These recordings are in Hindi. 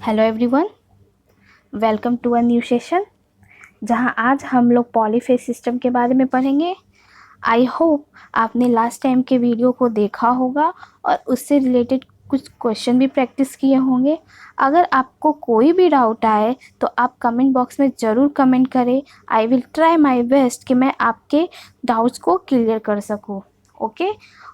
Hello everyone, welcome to a new session जहां आज हम लोग पॉलीफेज सिस्टम के बारे में पढ़ेंगे। आई होप आपने लास्ट टाइम के वीडियो को देखा होगा और उससे रिलेटेड कुछ क्वेश्चन भी प्रैक्टिस किए होंगे। अगर आपको कोई भी डाउट आए तो आप कमेंट बॉक्स में ज़रूर कमेंट करें। I will try my best कि मैं आपके डाउट्स को क्लियर कर सकूं। ओके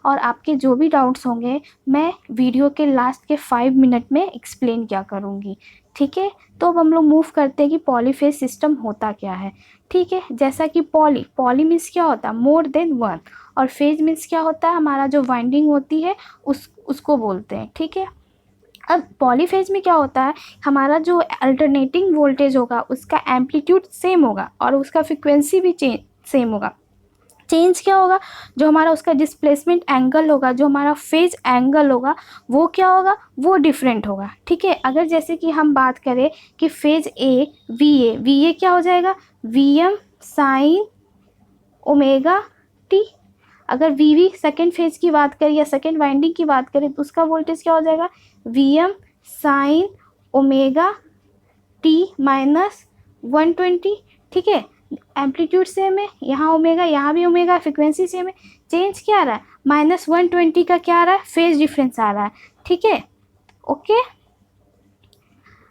और आपके जो भी डाउट्स होंगे मैं वीडियो के लास्ट के 5 मिनट में एक्सप्लेन क्या करूँगी। ठीक है, तो अब हम लोग मूव करते हैं कि पॉलीफेज सिस्टम होता क्या है। ठीक है, जैसा कि पॉली मीन्स क्या होता है, मोर देन वन, और फेज मीन्स क्या होता है, हमारा जो वाइंडिंग होती है उसको बोलते हैं। ठीक है, अब पॉलीफेज में क्या होता है, हमारा जो अल्टरनेटिंग वोल्टेज होगा उसका एम्पलीट्यूड सेम होगा और उसका फ्रिक्वेंसी भी सेम होगा। चेंज क्या होगा, जो हमारा उसका डिस्प्लेसमेंट एंगल होगा, जो हमारा फेज एंगल होगा वो क्या होगा, वो डिफरेंट होगा। ठीक है, अगर जैसे कि हम बात करें कि फेज ए वी ए क्या हो जाएगा, V M sine omega T. अगर वी वी सेकेंड फेज की बात करें या सेकेंड वाइंडिंग की बात करें तो उसका वोल्टेज क्या हो जाएगा, V M sine omega T minus 120। ठीक है, एम्पलीट्यूड सेम है, यहाँ ओमेगा यहाँ भी ओमेगा, फ्रिक्वेंसी सेम है। चेंज क्या आ रहा है, -120 का क्या आ रहा है, फेज डिफरेंस आ रहा है। ठीक है, ओके।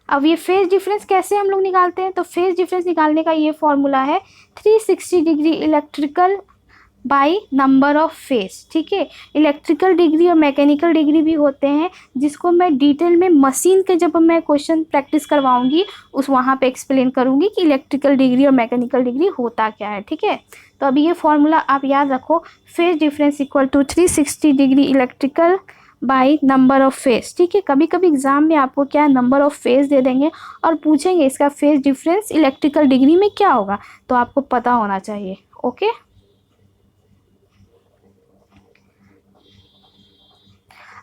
अब ये फेज डिफरेंस कैसे हम लोग निकालते हैं, तो फेज डिफरेंस निकालने का ये फॉर्मूला है 360 degree electrical by number of phase. ठीक है, इलेक्ट्रिकल डिग्री और मैकेनिकल डिग्री भी होते हैं, जिसको मैं डिटेल में मशीन के जब मैं क्वेश्चन प्रैक्टिस करवाऊंगी उस वहाँ पे एक्सप्लेन करूंगी कि इलेक्ट्रिकल डिग्री और मैकेनिकल डिग्री होता क्या है। ठीक है, तो अभी ये फॉर्मूला आप याद रखो, phase difference equal to 360 degree electrical by number of phase. ठीक है, कभी कभी एग्जाम में आपको क्या नंबर ऑफ फेज दे देंगे और पूछेंगे इसका फेज डिफरेंस इलेक्ट्रिकल डिग्री में क्या होगा, तो आपको पता होना चाहिए। ओके,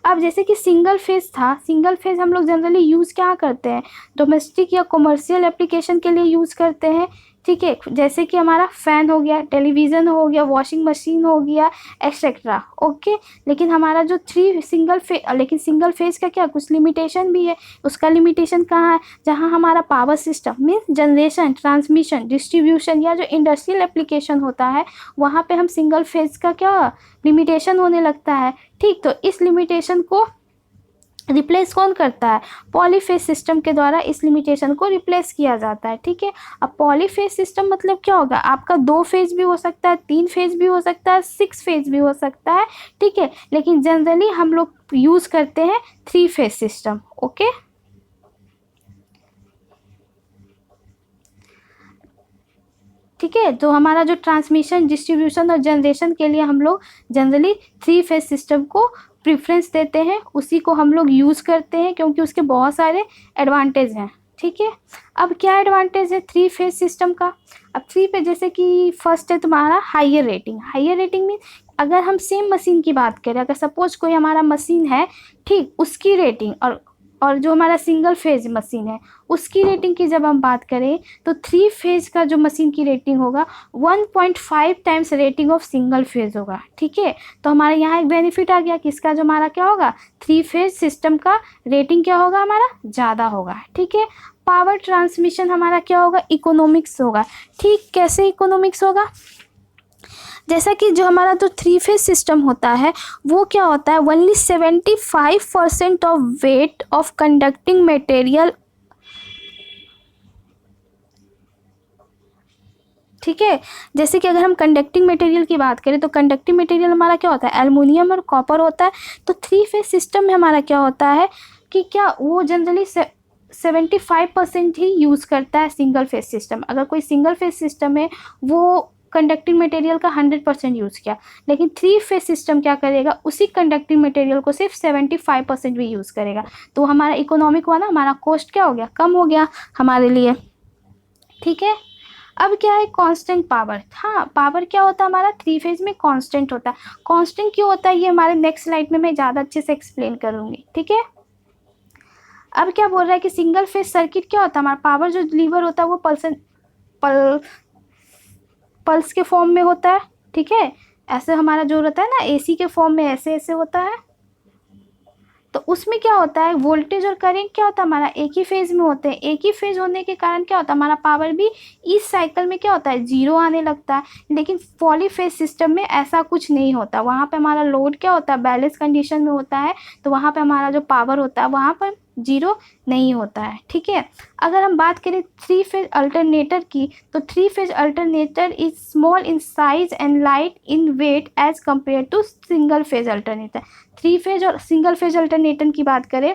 अब जैसे कि सिंगल फेज था, सिंगल फेज हम लोग जनरली यूज़ क्या करते हैं, डोमेस्टिक या कमर्शियल एप्लीकेशन के लिए यूज़ करते हैं। ठीक है, जैसे कि हमारा फ़ैन हो गया, टेलीविज़न हो गया, वॉशिंग मशीन हो गया, एक्सेट्रा। ओके, लेकिन हमारा जो लेकिन सिंगल फेज का क्या कुछ लिमिटेशन भी है। उसका लिमिटेशन कहाँ है, जहाँ हमारा power system means generation, transmission, distribution या जो इंडस्ट्रियल एप्लीकेशन होता है वहाँ पे हम सिंगल फेज का क्या लिमिटेशन होने लगता है। ठीक, तो इस लिमिटेशन को रिप्लेस कौन करता है, पॉलीफेज सिस्टम के द्वारा इस लिमिटेशन को रिप्लेस किया जाता है। ठीक है, अब पॉलीफेज सिस्टम मतलब क्या होगा, आपका 2 फेज भी हो सकता है, 3 फेज भी हो सकता है, 6 फेज भी हो सकता है। ठीक है, लेकिन जनरली हम लोग यूज़ करते हैं 3 फेज सिस्टम। ओके, ठीक है, तो हमारा जो ट्रांसमिशन, डिस्ट्रीब्यूशन और जनरेशन के लिए हम लोग जनरली 3 फेज सिस्टम को प्रेफरेंस देते हैं, उसी को हम लोग यूज़ करते हैं क्योंकि उसके बहुत सारे एडवांटेज हैं। ठीक है, अब क्या एडवांटेज है 3 फेज सिस्टम का, अब 3 पे जैसे कि फर्स्ट है तुम्हारा higher rating. Higher rating mean अगर हम सेम मशीन की बात करें, अगर सपोज कोई हमारा मशीन है, ठीक, उसकी रेटिंग और जो हमारा सिंगल फेज मशीन है उसकी रेटिंग की जब हम बात करें तो 3 फेज का जो मशीन की रेटिंग होगा 1.5 times rating of single phase होगा। ठीक है, तो हमारे यहाँ एक बेनिफिट आ गया कि इसका जो हमारा क्या होगा, 3 फेज सिस्टम का रेटिंग क्या होगा, हमारा ज़्यादा होगा। ठीक है, पावर ट्रांसमिशन हमारा क्या होगा, इकोनॉमिक्स होगा। ठीक, कैसे इकोनॉमिक्स होगा, जैसा कि जो हमारा जो 3 फेज सिस्टम होता है वो क्या होता है, only 75% of weight of conducting material. ठीक है, जैसे कि अगर हम कंडक्टिंग मटेरियल की बात करें तो कंडक्टिंग मटेरियल हमारा क्या होता है, एल्युमिनियम और कॉपर होता है। तो 3 फेज सिस्टम में हमारा क्या होता है कि क्या वो जनरली 75% ही यूज़ करता है सिंगल फेज सिस्टम। अगर कोई सिंगल फेज सिस्टम है वो कंडक्टिंग मटेरियल का 100% यूज़ किया, लेकिन 3 फेज सिस्टम क्या करेगा, उसी कंडक्टिंग मटेरियल को सिर्फ 75% भी यूज़ करेगा। तो हमारा इकोनॉमिक हुआ ना, हमारा कॉस्ट क्या हो गया, कम हो गया हमारे लिए। ठीक है, अब क्या है, कांस्टेंट पावर। हाँ, पावर क्या होता है हमारा 3 फेज में कांस्टेंट होता है। कांस्टेंट क्यों होता है ये हमारे नेक्स्ट स्लाइड में मैं ज़्यादा अच्छे से एक्सप्लेन करूँगी। ठीक है, अब क्या बोल रहा है कि सिंगल फेज सर्किट क्या होता है, हमारा पावर जो डिलीवर होता है वो पल पल्स के फॉर्म में होता है। ठीक है, ऐसे हमारा जो रहता है ना एसी के फॉर्म में ऐसे ऐसे होता है। तो उसमें क्या होता है, वोल्टेज और करंट क्या होता है हमारा एक ही फेज में होते हैं। एक ही फेज होने के कारण क्या होता है, हमारा पावर भी इस साइकिल में क्या होता है, जीरो आने लगता है। लेकिन पॉलीफेज सिस्टम में ऐसा कुछ नहीं होता, वहाँ पे हमारा लोड क्या होता है, बैलेंस कंडीशन में होता है, तो वहाँ पे हमारा जो पावर होता है वहाँ पर जीरो नहीं होता है। ठीक है, अगर हम बात करें थ्री फेज अल्टरनेटर की, तो three phase alternator is small in size and light in weight as compare to single phase alternator. Three phase और सिंगल फेज अल्टरनेटर की बात करें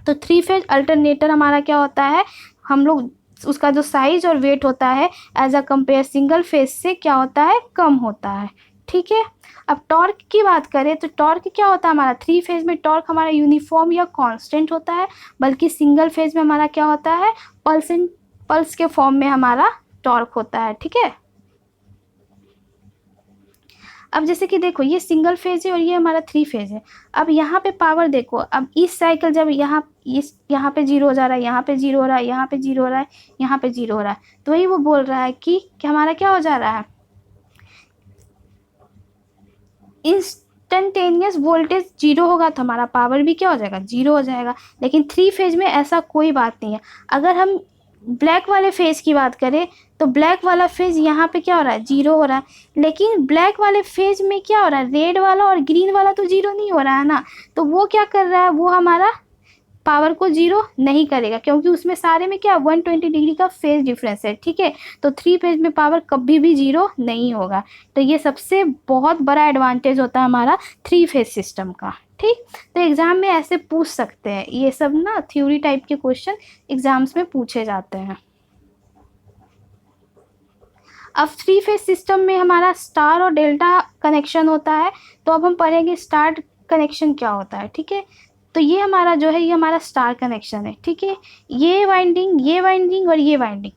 तो थ्री फेज अल्टरनेटर हमारा क्या होता है, हम लोग उसका जो साइज और वेट होता है as a compare single phase से क्या होता है, कम होता है। ठीक है, अब टॉर्क की बात करें तो टॉर्क क्या होता है हमारा, थ्री फेज में टॉर्क हमारा यूनिफॉर्म या कांस्टेंट होता है, बल्कि सिंगल फेज में हमारा क्या होता है, पल्स के फॉर्म में हमारा टॉर्क होता है। ठीक है, अब जैसे कि देखो ये सिंगल फेज है और ये हमारा थ्री फेज है। अब यहाँ पे पावर देखो, अब इस साइकिल जब यहाँ पे जीरो हो जा रहा है, यहाँ पे जीरो हो रहा है, यहाँ पे जीरो हो रहा है, यहाँ पे जीरो हो रहा है, तो वही वो बोल रहा है कि हमारा क्या हो जा रहा है, इंस्टेंटेनियस वोल्टेज जीरो होगा तो हमारा पावर भी क्या हो जाएगा, जीरो हो जाएगा। लेकिन थ्री फेज में ऐसा कोई बात नहीं है। अगर हम ब्लैक वाले फेज की बात करें तो ब्लैक वाला फेज यहाँ पे क्या हो रहा है, जीरो हो रहा है। लेकिन ब्लैक वाले फेज में क्या हो रहा है, रेड वाला और ग्रीन वाला तो जीरो नहीं हो रहा है ना, तो वो क्या कर रहा है, वो हमारा पावर को जीरो नहीं करेगा, क्योंकि उसमें सारे में क्या 120 डिग्री का फेज डिफरेंस है। ठीक है, तो थ्री फेज में पावर कभी भी जीरो नहीं होगा। तो ये सबसे बहुत बड़ा एडवांटेज होता है हमारा थ्री फेज सिस्टम का। ठीक, तो एग्जाम में ऐसे पूछ सकते हैं, ये सब ना थ्योरी टाइप के क्वेश्चन एग्जाम्स में पूछे जाते हैं। अब थ्री फेज सिस्टम में हमारा स्टार और डेल्टा कनेक्शन होता है, तो अब हम पढ़ेंगे स्टार कनेक्शन क्या होता है। ठीक है, तो ये हमारा जो है, ये हमारा स्टार कनेक्शन है। ठीक है, ये वाइंडिंग और ये वाइंडिंग,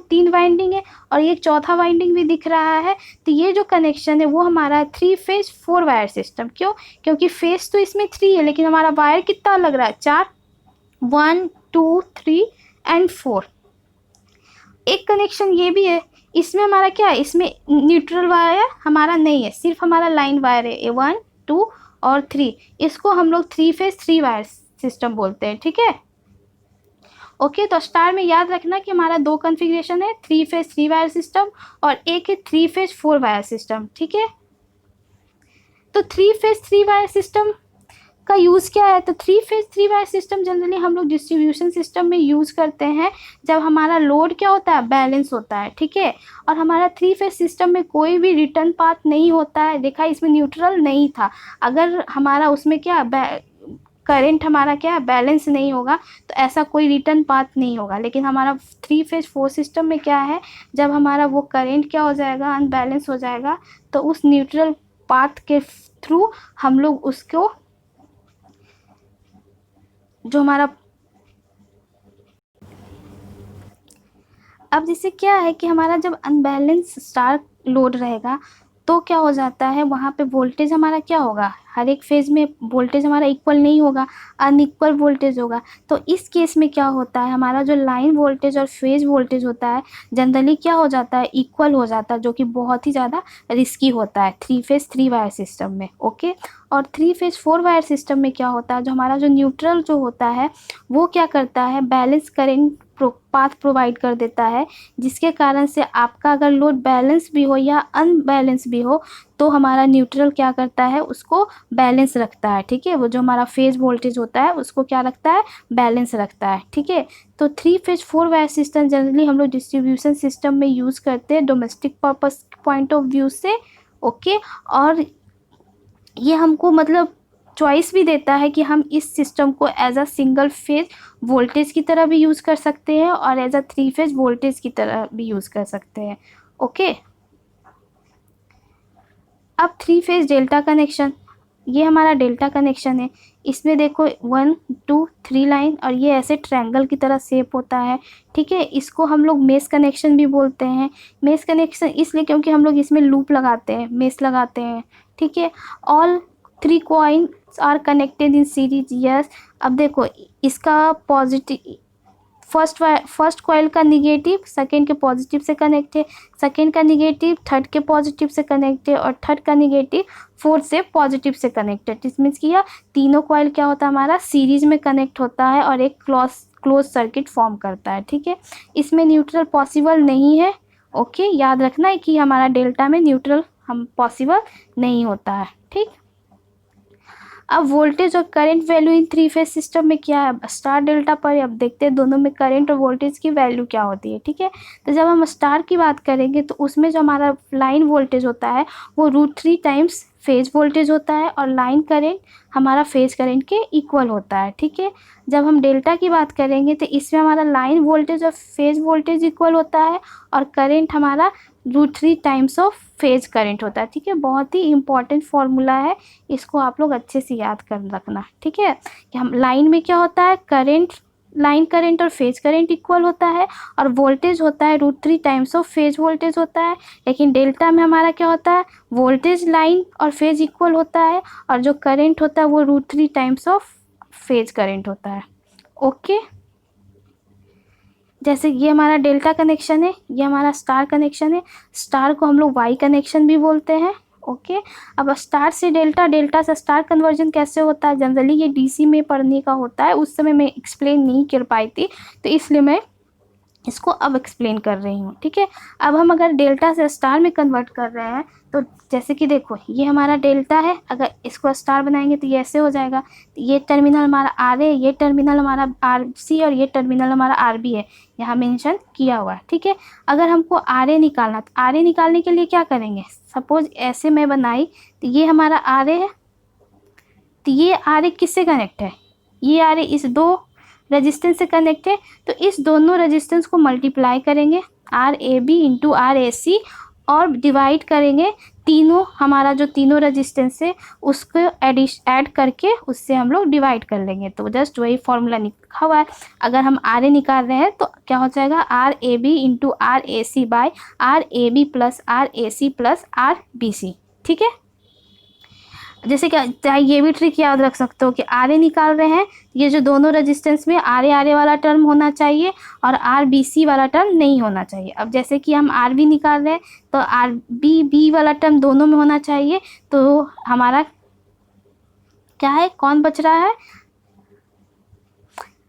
तीन वाइंडिंग है, और ये चौथा वाइंडिंग भी दिख रहा है। तो ये जो कनेक्शन है वो हमारा three phase four wire system. क्यों, क्योंकि फेज तो इसमें थ्री है, लेकिन हमारा वायर कितना लग रहा है, चार, 1 2 3 एंड 4। एक कनेक्शन ये भी है, इसमें हमारा क्या है, इसमें न्यूट्रल वायर हमारा नहीं है, सिर्फ हमारा लाइन वायर है, ए 1 2 और 3। इसको हम लोग three phase three wire system बोलते हैं। ठीक है, ओके, तो स्टार में याद रखना कि हमारा दो कॉन्फ़िगरेशन है, three phase three wire system और एक है three phase four wire system. ठीक है, तो three phase three wire system का यूज़ क्या है, तो three phase three wire system generally हम लोग डिस्ट्रीब्यूशन सिस्टम में यूज़ करते हैं जब हमारा लोड क्या होता है, बैलेंस होता है। ठीक है, और हमारा थ्री फेज सिस्टम में कोई भी रिटर्न पाथ नहीं होता है। देखा, इसमें न्यूट्रल नहीं था, अगर हमारा उसमें क्या करंट हमारा क्या है, बैलेंस नहीं होगा तो ऐसा कोई रिटर्न पाथ नहीं होगा। लेकिन हमारा थ्री फेज फोर सिस्टम में क्या है, जब हमारा वो करंट क्या हो जाएगा, अनबैलेंस हो जाएगा, तो उस न्यूट्रल पाथ के थ्रू हम लोग उसको जो हमारा, अब जैसे क्या है कि हमारा जब अनबैलेंस स्टार लोड रहेगा तो क्या हो जाता है, वहाँ पे वोल्टेज हमारा क्या होगा, हर एक फेज में वोल्टेज हमारा इक्वल नहीं होगा, अनइक्वल वोल्टेज होगा। तो इस केस में क्या होता है, हमारा जो लाइन वोल्टेज और फेज वोल्टेज होता है जनरली क्या हो जाता है, इक्वल हो जाता है, जो कि बहुत ही ज़्यादा रिस्की होता है three phase three wire system में। ओके, और three phase four wire system में क्या होता है, जो हमारा जो न्यूट्रल जो होता है वो क्या करता है, बैलेंस करेंट पाथ प्रोवाइड कर देता है, जिसके कारण से आपका अगर लोड बैलेंस भी हो या अनबैलेंस भी हो तो हमारा न्यूट्रल क्या करता है, उसको बैलेंस रखता है। ठीक है, वो जो हमारा फेज वोल्टेज होता है उसको क्या रखता है, बैलेंस रखता है। ठीक है, तो three phase four wire system generally हम लोग डिस्ट्रीब्यूशन सिस्टम में यूज़ करते हैं domestic purpose point of view से। ओके, और ये हमको मतलब चॉइस भी देता है कि हम इस सिस्टम को as a single phase voltage की तरह भी यूज़ कर सकते हैं और as a three phase voltage की तरह भी यूज़ कर सकते हैं। ओके, अब थ्री फेज डेल्टा कनेक्शन, ये हमारा डेल्टा कनेक्शन है। इसमें देखो 1 2 3 लाइन और ये ऐसे ट्रायंगल की तरह शेप होता है। ठीक है, इसको हम लोग मेश कनेक्शन भी बोलते हैं। मेश कनेक्शन इसलिए क्योंकि हम लोग इसमें लूप लगाते हैं, मेश लगाते हैं। ठीक है, all three coins are connected in series. Yes, अब देखो इसका पॉजिटिव फर्स्ट कॉइल का निगेटिव सेकेंड के पॉजिटिव से कनेक्ट है, सेकेंड का निगेटिव थर्ड के पॉजिटिव से कनेक्ट है, और थर्ड का निगेटिव फोर्थ से पॉजिटिव से कनेक्ट है। दिस मीन्स कि यह तीनों कॉइल क्या होता है हमारा सीरीज में कनेक्ट होता है और एक क्लोज सर्किट फॉर्म करता है। ठीक है, इसमें न्यूट्रल पॉसिबल नहीं है। ओके, याद रखना है कि हमारा डेल्टा में न्यूट्रल हम पॉसिबल नहीं होता है। ठीक, अब वोल्टेज और current value in three phase system में क्या है, स्टार डेल्टा पर अब देखते हैं दोनों में करंट और वोल्टेज की वैल्यू क्या होती है। ठीक है, तो जब हम स्टार की बात करेंगे तो उसमें जो हमारा लाइन वोल्टेज होता है वो √3 टाइम्स फेज वोल्टेज होता है, और लाइन करंट हमारा फेज करंट के इक्वल होता है। ठीक है, जब हम डेल्टा की बात करेंगे तो इसमें हमारा लाइन वोल्टेज और फेज वोल्टेज इक्वल होता है, और करंट हमारा √3 टाइम्स ऑफ फेज करंट होता है। ठीक है, बहुत ही इंपॉर्टेंट फॉर्मूला है, इसको आप लोग अच्छे से याद कर रखना। ठीक है, कि हम लाइन में क्या होता है करंट, लाइन करंट और फेज करंट इक्वल होता है, और वोल्टेज होता है √3 टाइम्स ऑफ फेज वोल्टेज होता है। लेकिन डेल्टा में हमारा क्या होता है वोल्टेज लाइन और फेज इक्वल होता है, और जो करंट होता है वो √3 टाइम्स ऑफ फेज करंट होता है। ओके, जैसे ये हमारा डेल्टा कनेक्शन है, ये हमारा स्टार कनेक्शन है, स्टार को हम लोग वाई कनेक्शन भी बोलते हैं। ओके, अब स्टार से डेल्टा, डेल्टा से स्टार कन्वर्जन कैसे होता है, जनरली ये डीसी में पढ़ने का होता है, उस समय मैं एक्सप्लेन नहीं कर पाई थी, तो इसलिए मैं इसको अब एक्सप्लेन कर रही हूँ। ठीक है, अब हम अगर डेल्टा से स्टार में कन्वर्ट कर रहे हैं तो जैसे कि देखो ये हमारा डेल्टा है, अगर इसको स्टार बनाएंगे तो ये ऐसे हो जाएगा, ये टर्मिनल हमारा आर है, ये टर्मिनल हमारा आर सी, और ये टर्मिनल हमारा आर बी है, यहाँ मेंशन किया हुआ है। ठीक है, अगर हमको आर ए निकालना, तो आर ए निकालने के लिए क्या करेंगे, सपोज ऐसे मैं बनाई तो ये हमारा आर ए है, तो ये आर ए किससे कनेक्ट है, ये आर ए इस दो रेजिस्टेंस से कनेक्ट है, तो इस दोनों रेजिस्टेंस को मल्टीप्लाई करेंगे R A B into R A C, और डिवाइड करेंगे तीनों, हमारा जो तीनों रेजिस्टेंस है उसको ऐड करके उससे हम लोग डिवाइड कर लेंगे। तो जस्ट वही फॉर्मूला लिखा हुआ है। अगर हम आर ए निकाल रहे हैं तो क्या हो जाएगा R A B into R A C by R A B plus R A C plus R B C. ठीक है, जैसे कि चाहे ये भी ट्रिक याद रख सकते हो कि आर ए निकाल रहे हैं, ये जो दोनों रेजिस्टेंस में आर ए वाला टर्म होना चाहिए और आर बी सी वाला टर्म नहीं होना चाहिए। अब जैसे कि हम आर बी निकाल रहे हैं तो आर बी बी वाला टर्म दोनों में होना चाहिए, तो हमारा क्या है, कौन बच रहा है,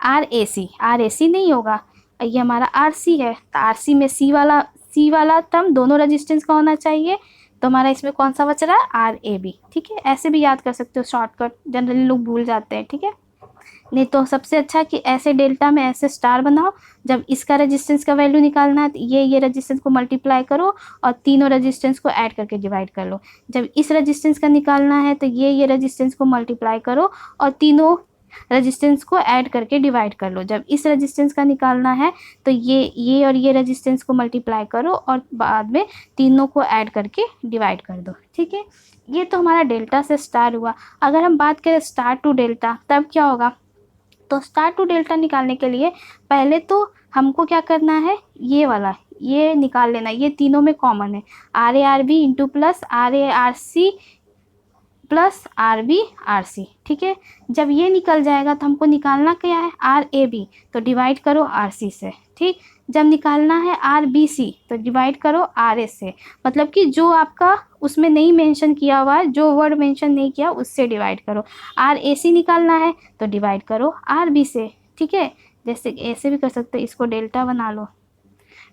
आर ए सी नहीं होगा, ये हमारा आर सी है, तो आर सी में सी वाला टर्म दोनों रेजिस्टेंस का होना चाहिए, तो हमारा इसमें कौन सा बच रहा है आर ए बी। ठीक है, ऐसे भी याद कर सकते हो, शॉर्टकट जनरली लोग भूल जाते हैं। ठीक है, नहीं तो सबसे अच्छा कि ऐसे डेल्टा में ऐसे स्टार बनाओ, जब इसका रेजिस्टेंस का वैल्यू निकालना है तो ये रेजिस्टेंस को मल्टीप्लाई करो और तीनों रेजिस्टेंस को ऐड करके डिवाइड कर लो। जब इस रेजिस्टेंस का निकालना है तो ये रेजिस्टेंस को मल्टीप्लाई करो और तीनों रेजिस्टेंस को ऐड करके डिवाइड कर लो। जब इस रेजिस्टेंस का निकालना है तो ये और ये रेजिस्टेंस को मल्टीप्लाई करो और बाद में तीनों को ऐड करके डिवाइड कर दो। ठीक है, ये तो हमारा डेल्टा से स्टार हुआ। अगर हम बात करें स्टार टू डेल्टा तब क्या होगा, तो स्टार टू डेल्टा निकालने के लिए पहले तो हमको क्या करना है, ये वाला ये निकाल लेना, ये तीनों में कॉमन है, R A R B into plus R A R C plus R B R C. ठीक है, जब ये निकल जाएगा तो हमको निकालना क्या है आर ए बी, तो डिवाइड करो आर सी से। ठीक, जब निकालना है आर बी सी तो डिवाइड करो आर एस से, मतलब कि जो आपका उसमें नहीं मेंशन किया हुआ है, जो वर्ड मेंशन नहीं किया उससे डिवाइड करो। आर ए सी निकालना है तो डिवाइड करो आर बी से। ठीक है, जैसे ऐसे भी कर सकते हो, इसको डेल्टा बना लो,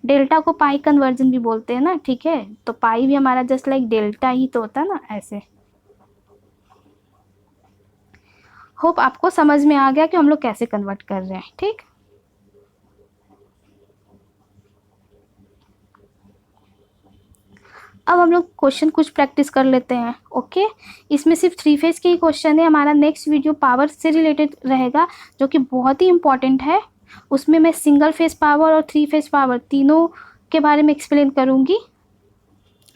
डेल्टा को पाई कन्वर्जन भी बोलते हैं ना। ठीक है, तो पाई भी हमारा जस्ट लाइक डेल्टा ही तो होता है ना, ऐसे। होप आपको समझ में आ गया कि हम लोग कैसे कन्वर्ट कर रहे हैं। ठीक, अब हम लोग क्वेश्चन कुछ प्रैक्टिस कर लेते हैं। ओके, इसमें सिर्फ 3 फेज के ही क्वेश्चन है। हमारा नेक्स्ट वीडियो पावर से रिलेटेड रहेगा जो कि बहुत ही इंपॉर्टेंट है। उसमें मैं सिंगल फेज पावर और 3 फेज पावर तीनों के बारे में एक्सप्लेन करूँगी।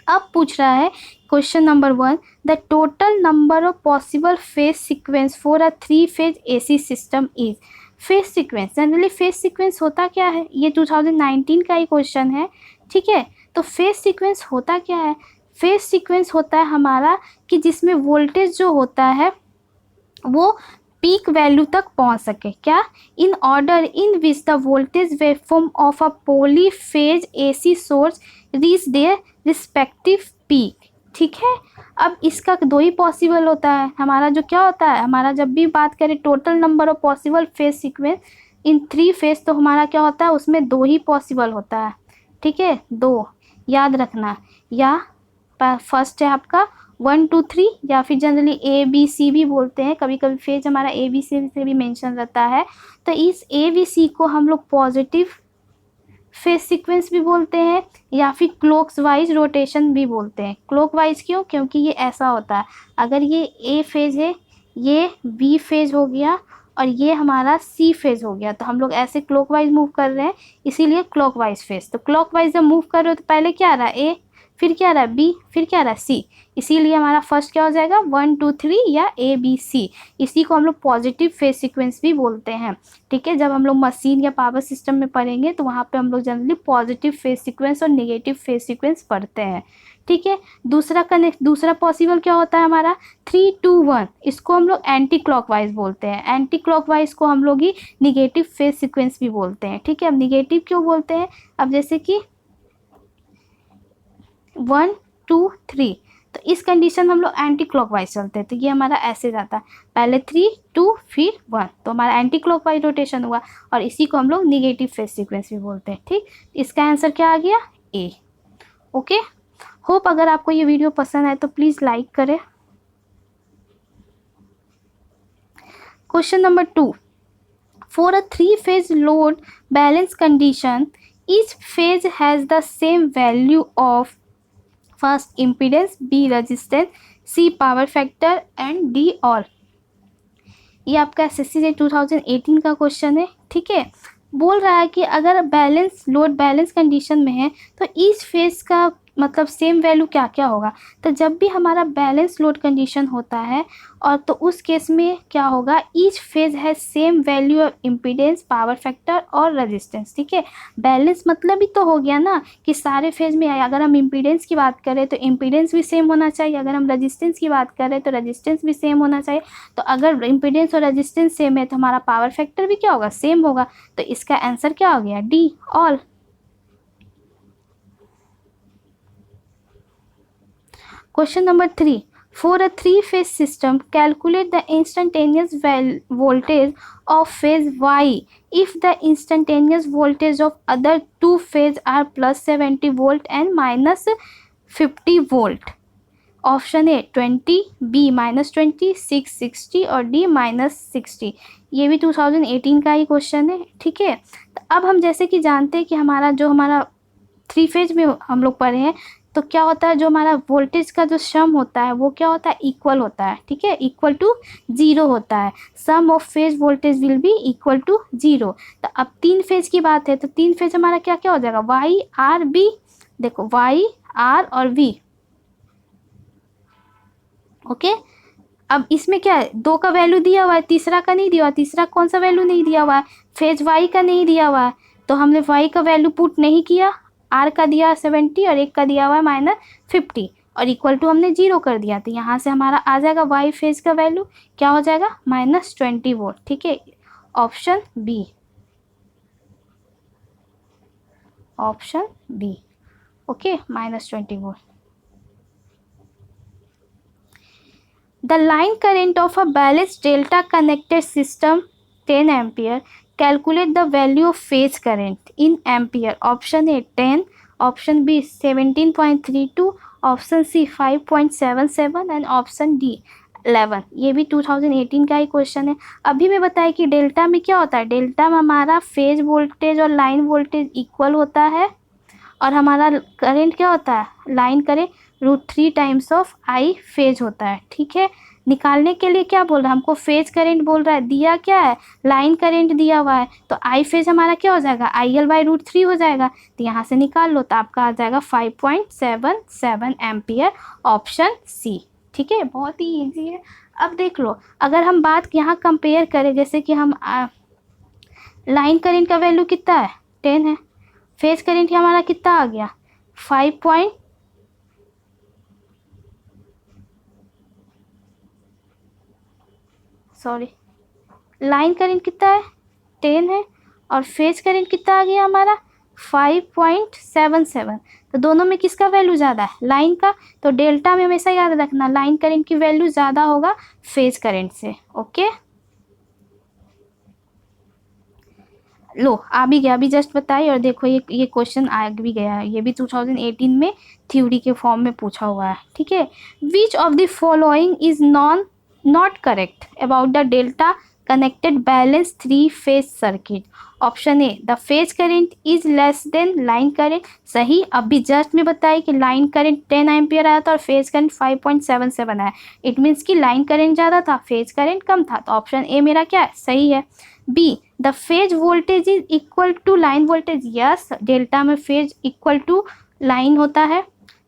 अब पूछ रहा है question number 1, the total number of possible phase sequence for a 3 phase AC system is. Phase sequence, generally phase sequence होता क्या है, ये 2019 का ही क्वेश्चन है। ठीक है, तो फेज सीक्वेंस होता क्या है, फेज सीक्वेंस होता है हमारा कि जिसमें वोल्टेज जो होता है वो पीक वैल्यू तक पहुंच सके। क्या? In order in which the voltage waveform of a polyphase AC source reach their respective peak. ठीक है, अब इसका दो ही पॉसिबल होता है। हमारा जो क्या होता है, हमारा जब भी बात करें total number of possible phase sequence in 3 phase, तो हमारा क्या होता है, उसमें 2 ही पॉसिबल होता है। ठीक है, 2 याद रखना। या फर्स्ट है आपका 1 2 3, या फिर जनरली ABC भी बोलते हैं, कभी कभी फेज हमारा ABC से भी मेंशन रहता है। तो इस ABC को हम लोग पॉजिटिव फेज सीक्वेंस भी बोलते हैं, या फिर क्लॉक वाइज रोटेशन भी बोलते हैं। क्लॉक वाइज क्यों? क्योंकि ये ऐसा होता है, अगर ये A फेज है, ये B फेज हो गया और ये हमारा C फेज हो गया, तो हम लोग ऐसे क्लॉक वाइज मूव कर रहे हैं, इसीलिए क्लॉक वाइज फेज। तो क्लॉक वाइज जब मूव कर रहे हो तो पहले क्या आ रहा है A, फिर क्या आ रहा है B, फिर क्या आ रहा है C, इसीलिए हमारा फर्स्ट क्या हो जाएगा 1 2 3 या ABC। इसी को हम लोग पॉजिटिव फेज सीक्वेंस भी बोलते हैं। ठीक है, जब हम लोग मशीन या पावर सिस्टम में पढ़ेंगे तो वहाँ पे हम लोग जनरली पॉजिटिव फेज सीक्वेंस और नेगेटिव फेज सीक्वेंस पढ़ते हैं। ठीक है, दूसरा पॉसिबल क्या होता है हमारा 3 2 1, इसको हम लोग एंटी क्लॉकवाइज बोलते हैं। एंटी क्लॉकवाइज को हम लोग ही निगेटिव फेज सीक्वेंस भी बोलते हैं। ठीक है, अब निगेटिव क्यों बोलते हैं, अब जैसे कि 1 2 3, तो इस कंडीशन में हम लोग एंटी क्लॉकवाइज चलते हैं, तो ये हमारा ऐसे जाता है, पहले 3 2 फिर 1, तो हमारा एंटी क्लॉकवाइज रोटेशन हुआ, और इसी को हम लोग निगेटिव फेज सीक्वेंस भी बोलते हैं। ठीक, इसका आंसर क्या आ गया A। ओके, होप अगर आपको ये वीडियो पसंद आए तो प्लीज़ लाइक करें। Question number 2, for a 3 phase load balance condition each phase has the same value of first impedance, B resistance, C power factor and D all. ये आपका SSC से 2018 का क्वेश्चन है। ठीक है, बोल रहा है कि अगर बैलेंस लोड बैलेंस कंडीशन में है तो ईच फेज का मतलब सेम वैल्यू क्या क्या होगा। तो जब भी हमारा बैलेंस लोड कंडीशन होता है और तो उस केस में क्या होगा, ईच फेज है same value of impedance, power factor और रेजिस्टेंस। ठीक है, बैलेंस मतलब ही तो हो गया ना कि सारे फेज में अगर हम इम्पीडेंस की बात करें तो इम्पीडेंस भी सेम होना चाहिए, अगर हम रेजिस्टेंस की बात करें तो रेजिस्टेंस भी सेम होना चाहिए। तो अगर इम्पीडेंस और रेजिस्टेंस सेम है तो हमारा पावर फैक्टर भी क्या होगा, सेम होगा। तो इसका आंसर क्या हो गया, D all. Question number 3. For a 3-phase system, calculate the instantaneous voltage of phase Y if the instantaneous voltage of other 2 phases are plus 70 volt and minus 50 volt. Option A 20, B -20, 6 60 और D -60। ये भी 2018 का ही क्वेश्चन है। ठीक है, तो अब हम जैसे कि जानते हैं कि हमारा 3 फेज में हम लोग पढ़े हैं, तो क्या होता है, जो हमारा वोल्टेज का जो सम होता है वो क्या होता है, इक्वल होता है। ठीक है, इक्वल टू 0 होता है। Sum of phase voltage will be equal to 0। तो अब 3 फेज की बात है, तो 3 फेज हमारा क्या क्या हो जाएगा, Y R B। देखो Y R और V। ओके, अब इसमें क्या है, 2 का वैल्यू दिया हुआ है, तीसरा का नहीं दिया हुआ। तीसरा कौन सा वैल्यू नहीं दिया हुआ है, फेज वाई का नहीं दिया हुआ है, तो हमने वाई का वैल्यू पुट नहीं किया। आर का दिया 70 और एक का दिया हुआ है -50 और इक्वल टू हमने 0 कर दिया, तो यहाँ से हमारा आ जाएगा वाई फेज का वैल्यू क्या हो जाएगा, -20 वोल्ट। ठीक है, option B, option B. Okay, -20 volt. The line current of a balanced delta connected system 10 ampere. Calculate the value of phase current in ampere. Option A 10, option B 17.32, option C 5.77 and option D 11। ये भी 2018 का ही क्वेश्चन है। अभी मैं बताया कि डेल्टा में क्या होता है, डेल्टा में हमारा फेज वोल्टेज और लाइन वोल्टेज इक्वल होता है और हमारा करंट क्या होता है, line current √3 times of I phase होता है। ठीक है, निकालने के लिए क्या बोल रहा है हमको, फेज करंट बोल रहा है, दिया क्या है, लाइन करंट दिया हुआ है, तो आई फेज हमारा क्या हो जाएगा, IL/√3 हो जाएगा। तो यहाँ से निकाल लो, तो आपका आ जाएगा 5.77 एम्पियर, ऑप्शन सी। ठीक है, बहुत ही ईजी है। अब देख लो, अगर हम बात यहाँ कंपेयर करें, जैसे कि हम लाइन करंट का वैल्यू कितना है, 10 है, फेज करंट हमारा कितना आ गया, 5 सॉरी लाइन करंट कितना है 10 है और फेज करंट कितना आ गया हमारा 5.77। तो दोनों में किसका वैल्यू ज़्यादा है लाइन का। तो डेल्टा में हमेशा याद रखना लाइन करंट की वैल्यू ज़्यादा होगा फेज करंट से। ओके लो आ भी गया, अभी जस्ट बताई। और देखो ये क्वेश्चन आ भी गया है, ये भी 2018 में थ्योरी के फॉर्म में पूछा हुआ है। ठीक है, which of the following is not correct about the delta connected balance 3 phase circuit. Option A the phase current is less than line current. सही, अभी जस्ट में बताई कि लाइन करेंट 10 एम्पियर आया था और फेज करेंट 5.77 आया। इट मीन्स कि लाइन करेंट ज़्यादा था फेज करेंट कम था। तो ऑप्शन ए मेरा क्या है सही है। B the phase voltage is equal to line voltage. Yes, delta में फेज इक्वल टू लाइन होता है।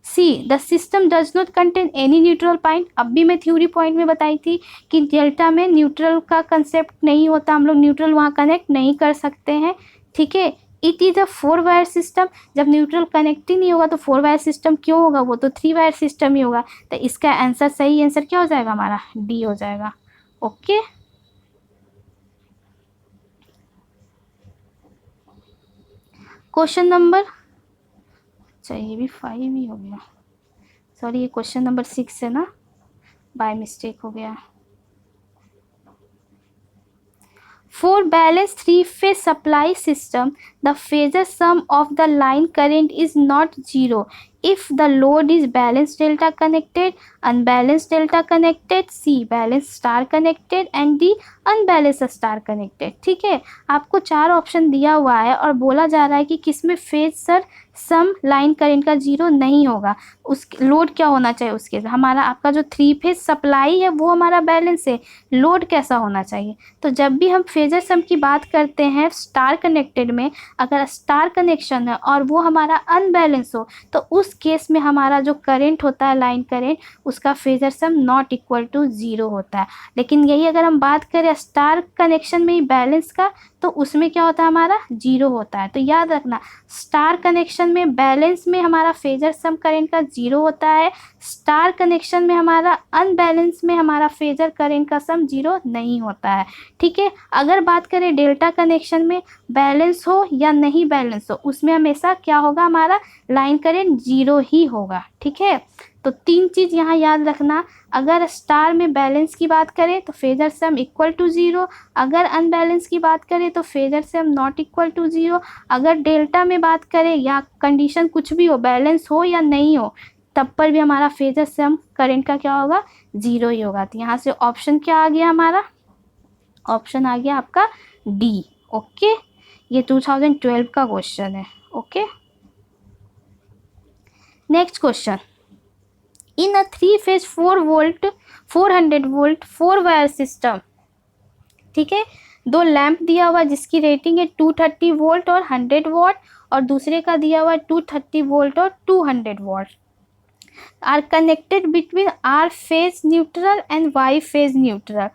C the system does not contain any neutral point. अब भी मैं थ्योरी पॉइंट में बताई थी कि डेल्टा में न्यूट्रल का कंसेप्ट नहीं होता, हम लोग न्यूट्रल वहाँ कनेक्ट नहीं कर सकते हैं। ठीक है, it is a 4 wire system. जब न्यूट्रल कनेक्ट ही नहीं होगा तो 4 वायर सिस्टम क्यों होगा, वो तो 3 वायर सिस्टम ही होगा। तो इसका आंसर सही आंसर क्या हो जाएगा हमारा डी हो जाएगा। ओके क्वेश्चन नंबर, अच्छा ये भी 5 ही हो गया, सॉरी ये क्वेश्चन नंबर 6 है ना, बाय मिस्टेक हो गया। For balanced three-phase supply system, the phasor sum of the line current is not zero if the load is balanced delta connected, unbalanced delta connected, C balanced star connected and D unbalanced star connected। ठीक है, आपको 4 ऑप्शन दिया हुआ है और बोला जा रहा है कि किसमें फेजर सम लाइन करंट का जीरो नहीं होगा। उस लोड क्या होना चाहिए उसके, हमारा आपका जो 3 फेज सप्लाई है वो हमारा बैलेंस है, लोड कैसा होना चाहिए। तो जब भी हम फेजर सम की बात करते हैं स्टार कनेक्टेड में, अगर स्टार कनेक्शन है और वो हमारा अनबैलेंस हो तो उस केस में हमारा जो करंट होता है लाइन करंट उसका phasor sum not equal to zero होता है। लेकिन यही अगर हम बात करें स्टार कनेक्शन में ही बैलेंस का तो उसमें क्या होता है हमारा जीरो होता है। तो याद रखना स्टार कनेक्शन में बैलेंस में हमारा फेजर सम करंट का जीरो होता है, स्टार कनेक्शन में हमारा अनबैलेंस में हमारा फेजर करंट का सम जीरो नहीं होता है। ठीक है, अगर बात करें डेल्टा कनेक्शन में बैलेंस हो या नहीं बैलेंस हो उसमें हमेशा क्या होगा हमारा लाइन करंट जीरो ही होगा। ठीक है, तो 3 चीज़ यहाँ याद रखना, अगर स्टार में बैलेंस की बात करें तो phasor sum equal to zero, अगर अनबैलेंस की बात करें तो phasor sum not equal to zero, अगर डेल्टा में बात करें या कंडीशन कुछ भी हो बैलेंस हो या नहीं हो तब पर भी हमारा फेजर सम करंट का क्या होगा ज़ीरो ही होगा। तो यहाँ से ऑप्शन क्या आ गया हमारा, ऑप्शन आ गया आपका डी। ओके, ये 2012 का क्वेश्चन है। ओके, नेक्स्ट क्वेश्चन, इन अ 3 फेज 400 वोल्ट 4 वायर सिस्टम। ठीक है, 2 लैंप दिया हुआ जिसकी रेटिंग है 230 वोल्ट और 100 वॉट और दूसरे का दिया हुआ 230 वोल्ट और 200 watt are connected between R phase neutral and Y phase neutral.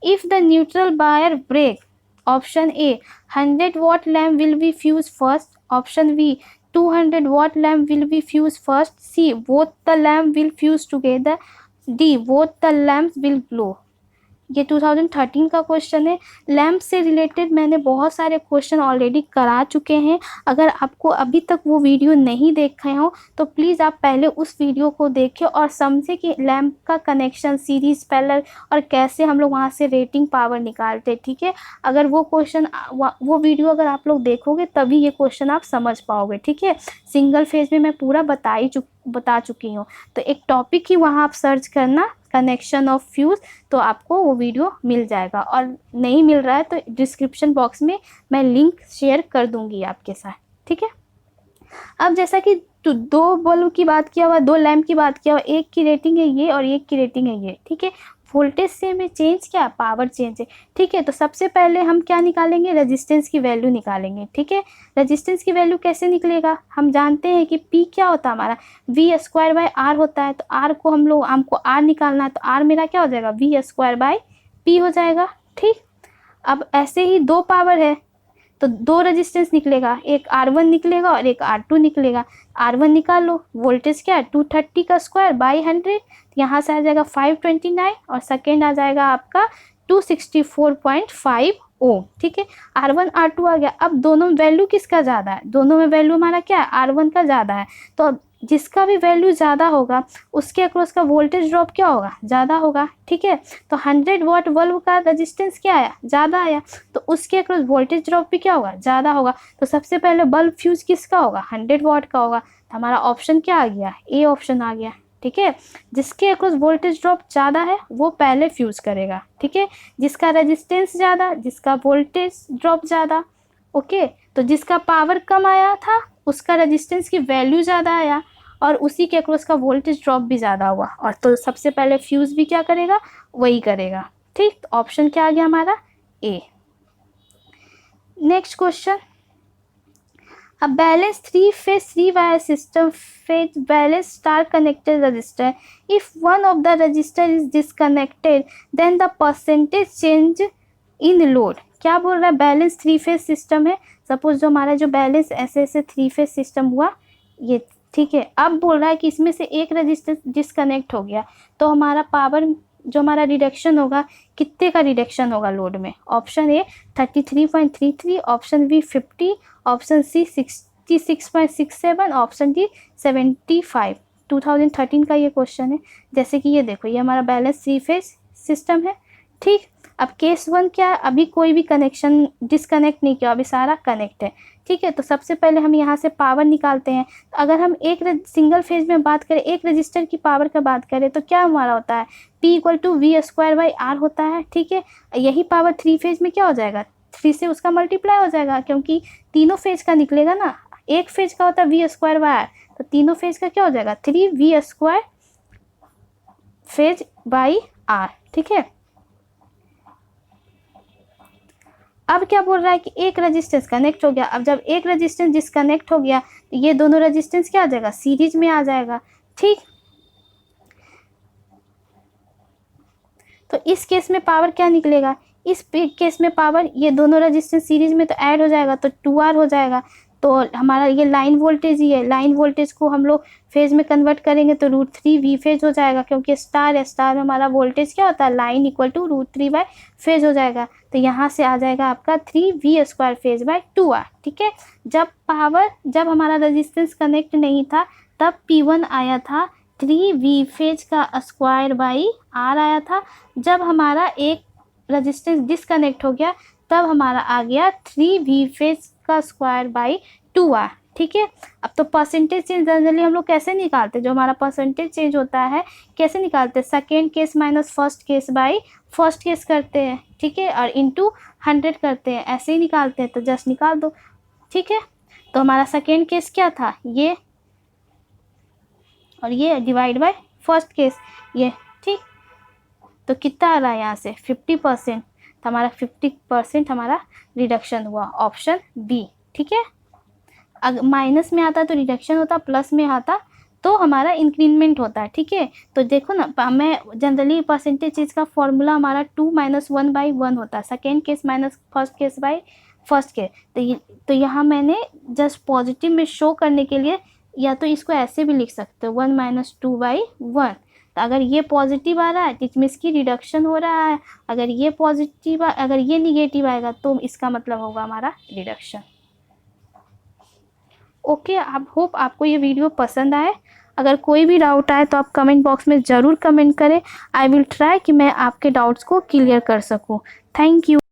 If the neutral wire break, option A 100 watt lamp will be fused first, option B 200 watt lamp will be fused first, C both the lamp will fuse together, D both the lamps will blow। ये 2013 का क्वेश्चन है। लैम्प से रिलेटेड मैंने बहुत सारे क्वेश्चन ऑलरेडी करा चुके हैं। अगर आपको अभी तक वो वीडियो नहीं देखे हो तो प्लीज़ आप पहले उस वीडियो को देखें और समझें कि लैम्प का कनेक्शन सीरीज पैरेलल और कैसे हम लोग वहाँ से रेटिंग पावर निकालते। ठीक है, अगर वो क्वेश्चन वो वीडियो अगर आप लोग देखोगे तभी ये क्वेश्चन आप समझ पाओगे। ठीक है, सिंगल फेज में मैं पूरा बता चुकी हूँ। तो एक टॉपिक ही वहाँ आप सर्च करना कनेक्शन ऑफ फ्यूज, तो आपको वो वीडियो मिल जाएगा। और नहीं मिल रहा है तो डिस्क्रिप्शन बॉक्स में मैं लिंक शेयर कर दूंगी आपके साथ। ठीक है, अब जैसा कि 2 बल्ब की बात किया हुआ, 2 लैंप की बात किया हुआ, एक की रेटिंग है ये और एक की रेटिंग है ये। ठीक है, वोल्टेज से में चेंज क्या पावर चेंज है। ठीक है, तो सबसे पहले हम क्या निकालेंगे रेजिस्टेंस की वैल्यू निकालेंगे। ठीक है, रेजिस्टेंस की वैल्यू कैसे निकलेगा, हम जानते हैं कि P क्या होता है हमारा V² होता है। तो R को हमको R निकालना है तो R मेरा क्या हो जाएगा V²/P हो जाएगा। ठीक, अब ऐसे ही 2 पावर है तो 2 रेजिस्टेंस निकलेगा, एक R1 निकलेगा और एक R2 निकलेगा। R1 निकाल लो, वोल्टेज क्या है 230 का स्क्वायर बाई 100, यहाँ से आ जाएगा 529 और सेकेंड आ जाएगा आपका 264.5 ओम, ठीक है। R1 R2 आ गया। अब दोनों में वैल्यू किसका ज़्यादा है, दोनों में वैल्यू हमारा क्या है, R1 का ज़्यादा है। तो अब जिसका भी वैल्यू ज़्यादा होगा उसके अक्रॉस का वोल्टेज ड्रॉप क्या होगा, ज़्यादा होगा, ठीक है। तो 100 वाट बल्ब का रजिस्टेंस क्या आया, ज़्यादा आया, तो उसके अक्रॉस वोल्टेज ड्रॉप भी क्या होगा, ज़्यादा होगा। तो सबसे पहले बल्ब फ्यूज किसका होगा, 100 वाट का होगा। तो हमारा ऑप्शन क्या आ गया, ए ऑप्शन आ गया, ठीक है। जिसके अक्रॉस वोल्टेज ड्रॉप ज़्यादा है वो पहले फ्यूज करेगा, ठीक है। जिसका रेजिस्टेंस ज़्यादा, जिसका वोल्टेज ड्रॉप ज़्यादा, ओके। तो जिसका पावर कम आया था उसका रेजिस्टेंस की वैल्यू ज़्यादा आया और उसी के अक्रॉस का वोल्टेज ड्रॉप भी ज़्यादा हुआ, और तो सबसे पहले फ्यूज भी क्या करेगा, वही करेगा, ठीक। तो ऑप्शन क्या आ गया हमारा, ए। Next question, A balanced three-phase three-wire system with balanced star-connected resistor. If one of the resistor is disconnected, then the percentage change in load. क्या बोल रहा है, बैलेंस थ्री फेज सिस्टम है। सपोज जो हमारा जो बैलेंस ऐसे थ्री फेज सिस्टम हुआ ये, ठीक है। अब बोल रहा है कि इसमें से एक रजिस्टर डिस्कनेक्ट हो गया तो हमारा पावर जो हमारा रिडक्शन होगा, कितने का रिडक्शन होगा लोड में। Option A 33.33, option B 50, option C 66.67, option D 75। 2013 का ये क्वेश्चन है। जैसे कि ये देखो, ये हमारा बैलेंस थ्री फेज सिस्टम है, ठीक। अब केस 1 क्या है, अभी कोई भी कनेक्शन डिस्कनेक्ट नहीं किया, अभी सारा कनेक्ट है, ठीक है। तो सबसे पहले हम यहाँ से पावर निकालते हैं। अगर हम एक सिंगल फेज में बात करें, एक रजिस्टर की पावर का बात करें तो क्या हमारा होता है, P = V² होता है, ठीक है। यही पावर थ्री फेज में क्या हो जाएगा, 3 से उसका मल्टीप्लाई हो जाएगा, क्योंकि तीनों फेज का निकलेगा ना। एक फेज का होता है V², तो तीनों फेज का क्या हो जाएगा, 3V² फेज बाई R, ठीक है। अब क्या बोल रहा है कि एक रेजिस्टेंस कनेक्ट हो गया। अब जब एक रेजिस्टेंस डिस्कनेक्ट हो गया तो ये दोनों रेजिस्टेंस क्या आ जाएगा, सीरीज में आ जाएगा, ठीक। तो इस केस में पावर क्या निकलेगा, इस केस में पावर, ये दोनों रेजिस्टेंस सीरीज में तो ऐड हो जाएगा तो 2R हो जाएगा। तो हमारा ये लाइन वोल्टेज ही है, लाइन वोल्टेज को हम लोग फेज में कन्वर्ट करेंगे तो √3V फेज हो जाएगा, क्योंकि स्टार है, स्टार में हमारा वोल्टेज क्या होता है, लाइन = √3 फेज हो जाएगा। तो यहाँ से आ जाएगा आपका 3V² फेज बाय 2R, ठीक है। जब हमारा रजिस्टेंस कनेक्ट नहीं था तब P1 आया था 3V फेज का स्क्वायर बाई R आया था। जब हमारा एक रजिस्टेंस डिस्कनेक्ट हो गया तब हमारा आ गया 3V फेज का स्क्वायर बाई 2R, ठीक है। अब तो परसेंटेज चेंज जनरली हम लोग कैसे निकालते हैं, जो हमारा परसेंटेज चेंज होता है कैसे निकालते हैं, second case minus first case by first case करते हैं, ठीक है, और इंटू 100 करते हैं, ऐसे ही निकालते हैं। तो जस्ट निकाल दो, ठीक है। तो हमारा सेकेंड केस क्या था, ये और ये डिवाइड बाय फर्स्ट केस, ये, ठीक। तो कितना आ रहा है यहाँ से 50%, तो हमारा 50% हमारा रिडक्शन हुआ, ऑप्शन बी, ठीक है। अगर माइनस में आता तो रिडक्शन होता, प्लस में आता तो हमारा इंक्रीमेंट होता है, ठीक है। तो देखो ना, मैं जनरली परसेंटेज चीज़ का फॉर्मूला हमारा 2 - 1/1 होता है, second case minus first case by first case. तो यहाँ मैंने जस्ट पॉजिटिव में शो करने के लिए या तो इसको ऐसे भी लिख सकते हो 1 - 2/1। तो अगर ये पॉजिटिव आ रहा है तो इसमें इसकी रिडक्शन हो रहा है, अगर ये पॉजिटिव, अगर ये निगेटिव आएगा तो इसका मतलब होगा हमारा रिडक्शन। ओके, आप होप आपको ये वीडियो पसंद आए। अगर कोई भी डाउट आए तो आप कमेंट बॉक्स में ज़रूर कमेंट करें। आई विल ट्राई कि मैं आपके डाउट्स को क्लियर कर सकूं। Thank you.